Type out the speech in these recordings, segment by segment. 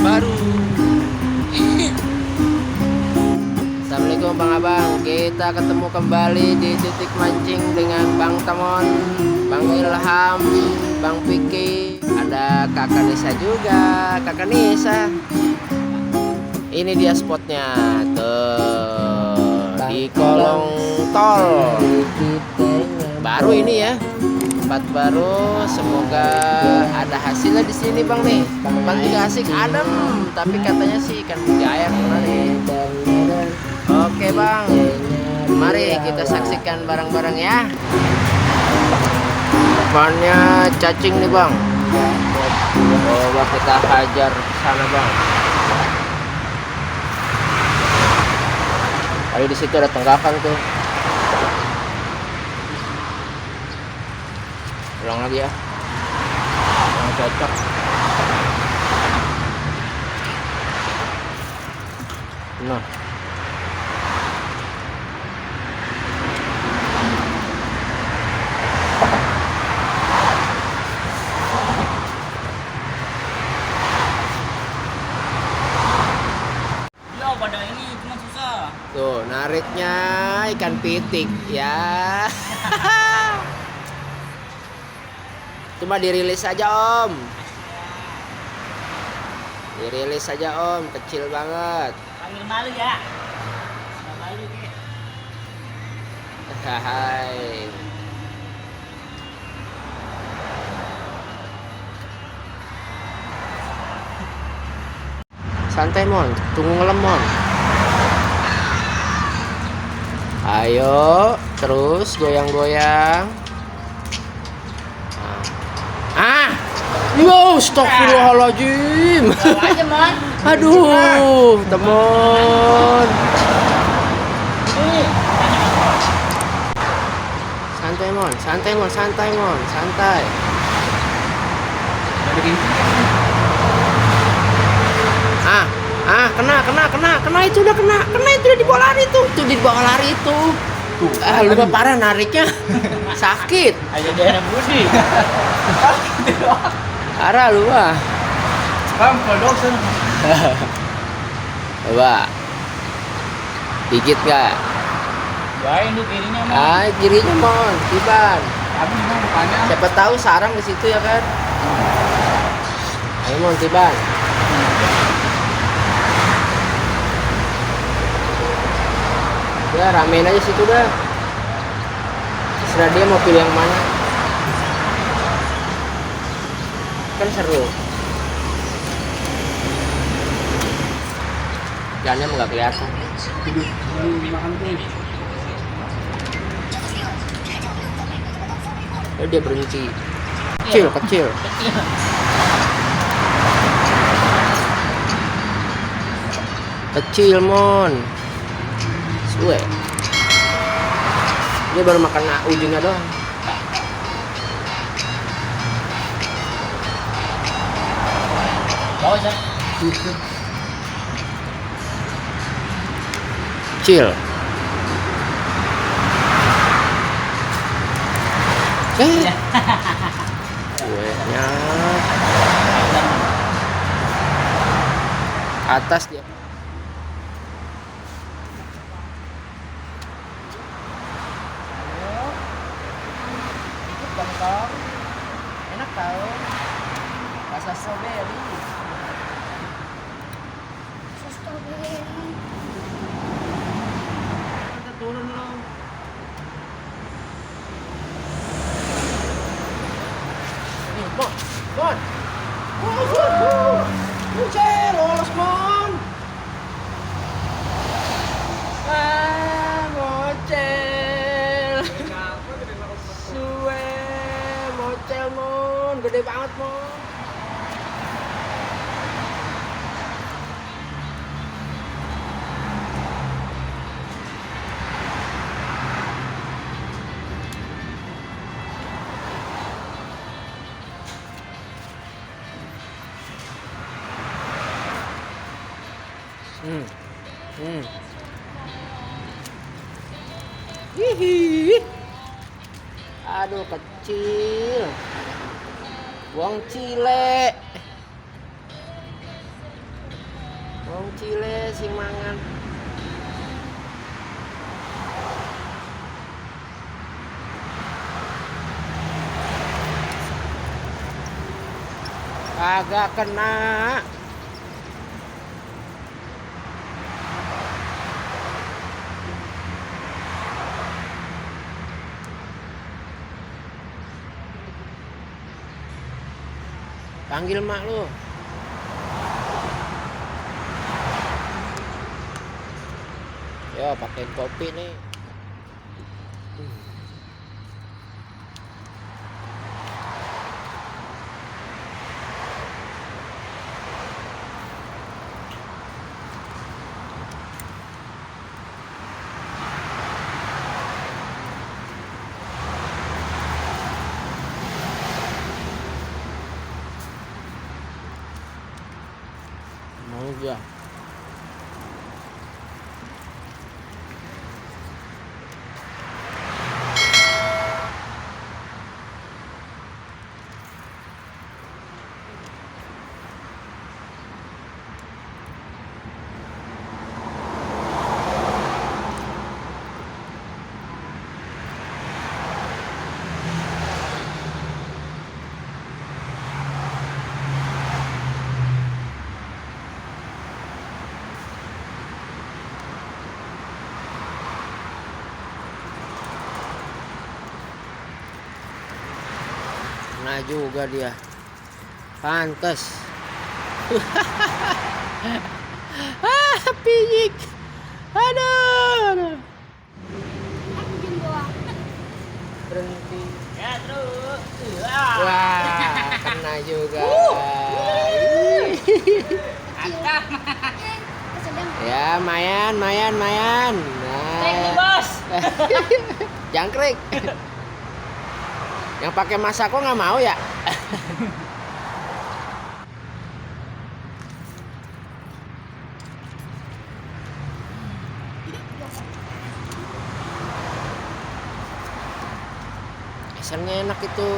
baru. Assalamualaikum Bang Abang, kita ketemu kembali di titik mancing dengan Bang Tamon, Bang Ilham, Bang Piki, ada Kakak Nisa juga, Kakak Nisa. Ini dia spotnya tuh di kolong tol. Baru ini ya, tempat baru. Semoga ada hasilnya di sini Bang nih. Tempat juga asik adem, tapi katanya sih ikan mujair nih. Oke Bang, mari kita saksikan bareng-bareng ya. Depannya cacing nih Bang. Coba kita hajar ke sana Bang. Tadi di situ ada tenggakan tuh. Ulang lagi ya. Yang cocok. Nah. Pada ini cuma susah. Tuh, nariknya ikan pitik ya. Cuma dirilis aja Om. Dirilis saja Om, kecil banget. Panggil malu ya. Malu gitu. Hai. Santai Mon, tunggu ngelem Mon. Ayo, terus goyang-goyang. Ah, yo, astagfirullahaladzim. Bawa aja, Mon. Aduh, temen. Santai Mon, santai Mon, santai Mon, santai. Kena itu udah kena itu udah dibawa lari tuh di bawah lari itu. Lu mah parah nariknya. Sakit. Aja daerah Budi. Parah lu mah. Kampel dong sen. Coba. Gigit enggak? Doain lu kirinya, Mon. Ah, kirinya Mon, Tiban. Tapi Mon depannya. Siapa tahu sarang di situ ya kan? Ayo Mon, Tiban. Ya ramein aja situ dah. Terserah dia mau pilih yang mana. Kan seru. Ikannya nggak kelihatan. Ya, dia berhenti. Kecil. Kecil Mon. Suwe. Dia baru makan ujungnya doang. Bawa aja. Kecil. Suwenya atas dia. Enak tau, rasa strawberry. Kita turun loh. Nih, Mon. Bucet, lolos Mon. Mocel. Suwe, mocel Mon, gede banget Mon. Hihi. Aduh kecil. Buang cile. Wong Cile sing mangan. Agak kena. Panggil mak lu. Yo, pakai kopi nih. Mau gak? Nah juga dia. Pantes. Pijik. Aduh. Berhenti. Ya terus. Wah, kena juga. Angkat. Ya, mayan. Nih bos. Jangkrik. Yang pakai Masako nggak mau ya? Esennya enak itu.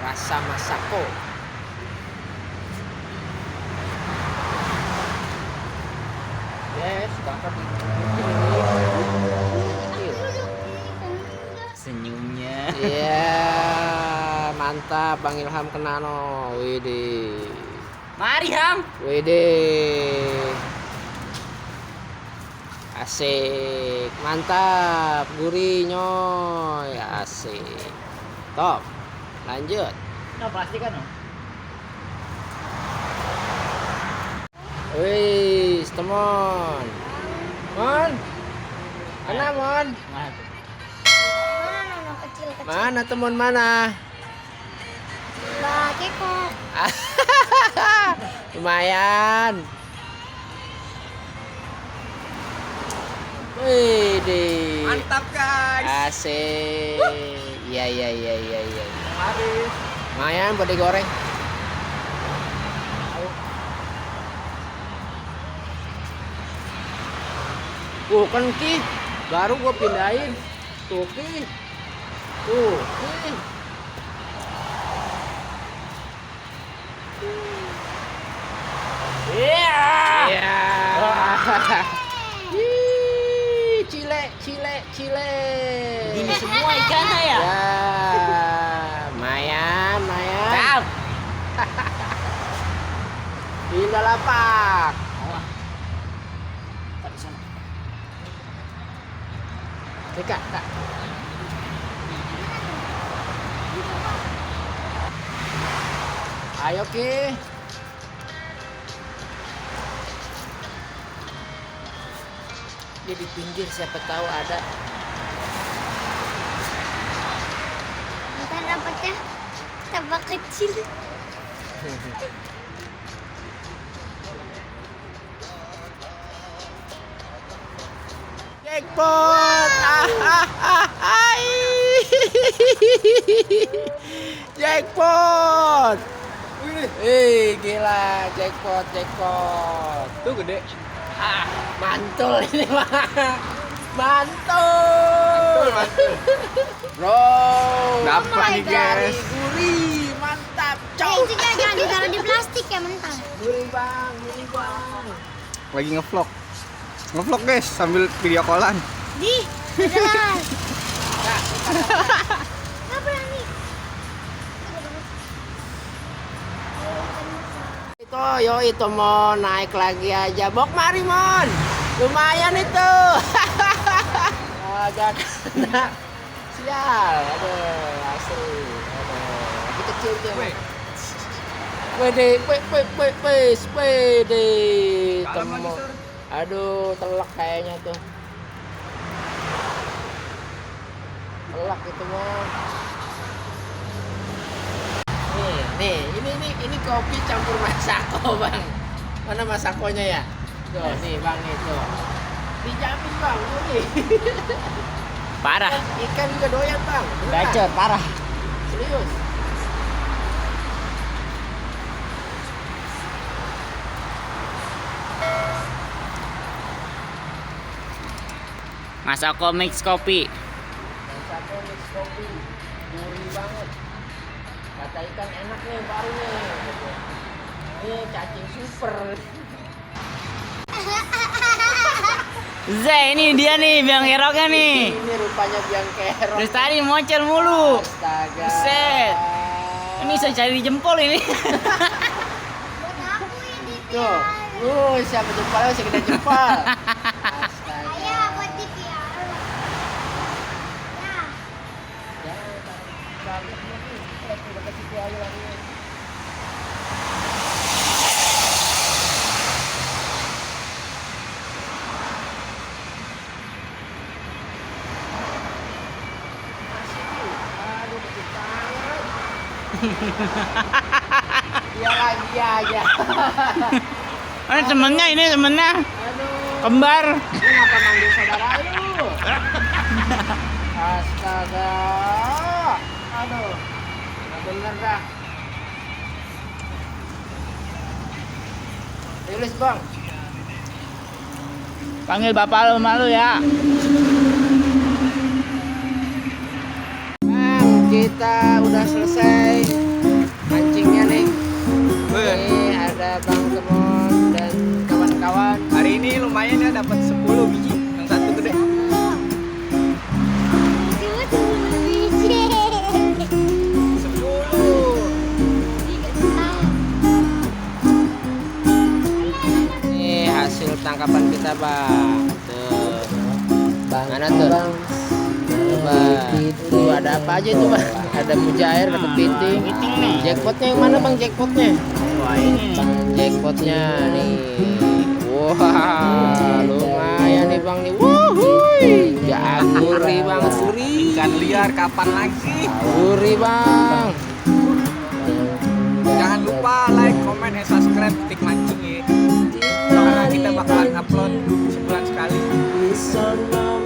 Rasa Masako. Yes, kakak Senyumnya. Iya, mantap Bang Ilham Kenano. Widih. Mari Ham. Widih. Asik, mantap, gurih nyoy, asik. Top. Lanjut. No plastik kan? Wih, temon. Mon. Mana Mon? Mana tuh? Kecil. Mana temon mana? Lah, kekok. Lumayan. Widih. Mantap guys. Asik. Iya. Mari. Lumayan buat digoreng. Kan Ki, baru gua pindahin. Tuh Ki. Tuh Ki. Iya. Iya. Ih, Cile. Ini semua ikannya ya? Ya, mayan. Kam. Indah lapak. Oh. Tak di sana. Kak. Ayo Ki. Dia di pinggir, siapa tahu ada. Ntar dapatnya tambah kecil. Jackpot! Jackpot! Gila, jackpot. Tuh gede. Mantul ini mah. Mantul. Bro. Dapat nih, guys. Gurih, mantap. Itu jangan ditaruh di plastik ya mentah. Gurih bang, gurih bang. Lagi ngevlog. Ngevlog guys sambil video callan. Di, jelas. Nggak berani. Itu mau naik lagi aja. Bok mari mon. Lumayan itu. Agak kena. Sial. Aduh, asli. Aduh, tapi kecil dia. Pede. Temu. Aduh, telak kayaknya tuh. Telak itu mah. Nih, ini kopi campur masako, Bang. Mana masakonya ya? Tuh, nih, Bang, itu. Dijamin, Bang, nih. Parah. Ikan juga doyan, Bang. Beneran. Bacot, parah. Serius. Masako mix kopi. Masako mix kopi. Gurih banget. Kata ikan enak nih, baru nih. Ini cacing super. Zeh, ini dia nih biang keroknya nih. Ini rupanya biang kerok. Terus tadi mocel mulu. Astaga. Buset. Ini saya cari di jempol ini. Buat aku ini. Tuh. Siapa jempolnya masih gede jempol. Astaga. Saya buat dipiara. Ya. Aduh, kecil banget. Dia lagi aja. Ini temennya, Aduh. kembar. Lu ngapa manggil saudara lu? Astaga. Aduh. Nggak bener dah. Rilis, Bang. Panggil bapak lu malu ya. Bang, kita udah selesai mancingnya nih. Ini ada Bang Temon dan kawan-kawan. Hari ini lumayan ya dapat 10 biji. Yang satu gede. Cuma 10 biji. 10. Ini hasil tangkapan kita, Bang. Tuh. Mana tuh? Coba. Tuh ada apa aja itu, Bang? Ada mujair, ada kepiting. Jackpotnya yang mana, Bang? Jackpotnya? Wah, ini. Jackpotnya nih. Wah, lumayan nih, Bang nih. Wuhui. Gurih, Bang. Gurih. Ikan liar kapan lagi? Gurih, Bang. Jangan lupa like, comment, and subscribe Tik Mancing ya. Soalnya kita bakalan upload sebulan sekali.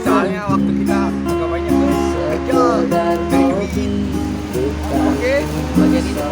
Soalnya waktu kita agak banyak tuh kerja dari biji. Oke, bagian ini.